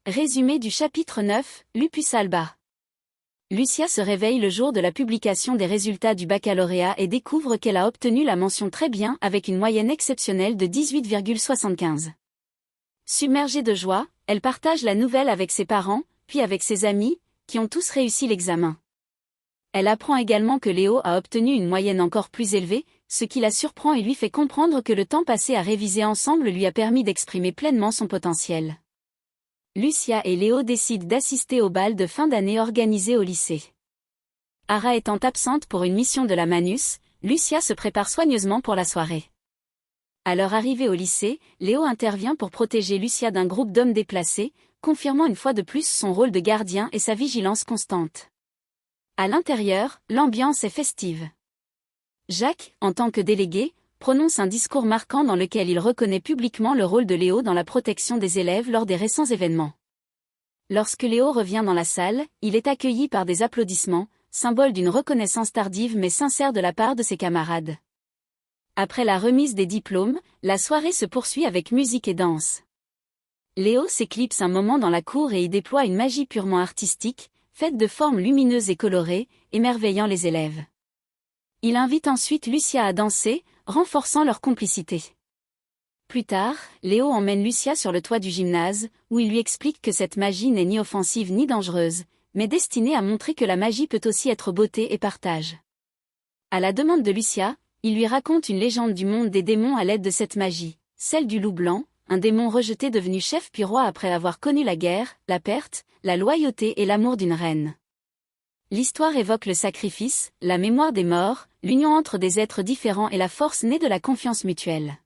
Résumé du chapitre 9, Lupus alba. Lucia se réveille le jour de la publication des résultats du baccalauréat et découvre qu'elle a obtenu la mention très bien avec une moyenne exceptionnelle de 18,75. Submergée de joie, elle partage la nouvelle avec ses parents, puis avec ses amis, qui ont tous réussi l'examen. Elle apprend également que Léo a obtenu une moyenne encore plus élevée, ce qui la surprend et lui fait comprendre que le temps passé à réviser ensemble lui a permis d'exprimer pleinement son potentiel. Lucia et Léo décident d'assister au bal de fin d'année organisé au lycée. Ara étant absente pour une mission de la Manus, Lucia se prépare soigneusement pour la soirée. À leur arrivée au lycée, Léo intervient pour protéger Lucia d'un groupe d'hommes déplacés, confirmant une fois de plus son rôle de gardien et sa vigilance constante. À l'intérieur, l'ambiance est festive. Jacques, en tant que délégué, prononce un discours marquant dans lequel il reconnaît publiquement le rôle de Léo dans la protection des élèves lors des récents événements. Lorsque Léo revient dans la salle, il est accueilli par des applaudissements, symbole d'une reconnaissance tardive mais sincère de la part de ses camarades. Après la remise des diplômes, la soirée se poursuit avec musique et danse. Léo s'éclipse un moment dans la cour et y déploie une magie purement artistique, faite de formes lumineuses et colorées, émerveillant les élèves. Il invite ensuite Lucia à danser, renforçant leur complicité. Plus tard, Léo emmène Lucia sur le toit du gymnase, où il lui explique que cette magie n'est ni offensive ni dangereuse, mais destinée à montrer que la magie peut aussi être beauté et partage. À la demande de Lucia, il lui raconte une légende du monde des démons à l'aide de cette magie, celle du loup blanc, un démon rejeté devenu chef puis roi après avoir connu la guerre, la perte, la loyauté et l'amour d'une reine. L'histoire évoque le sacrifice, la mémoire des morts, l'union entre des êtres différents et la force née de la confiance mutuelle.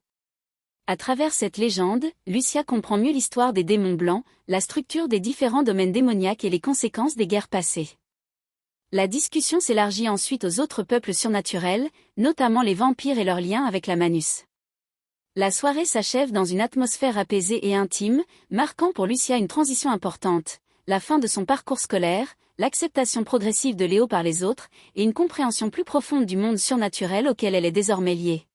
À travers cette légende, Lucia comprend mieux l'histoire des démons blancs, la structure des différents domaines démoniaques et les conséquences des guerres passées. La discussion s'élargit ensuite aux autres peuples surnaturels, notamment les vampires et leurs liens avec la Manus. La soirée s'achève dans une atmosphère apaisée et intime, marquant pour Lucia une transition importante, la fin de son parcours scolaire, l'acceptation progressive de Léo par les autres, et une compréhension plus profonde du monde surnaturel auquel elle est désormais liée.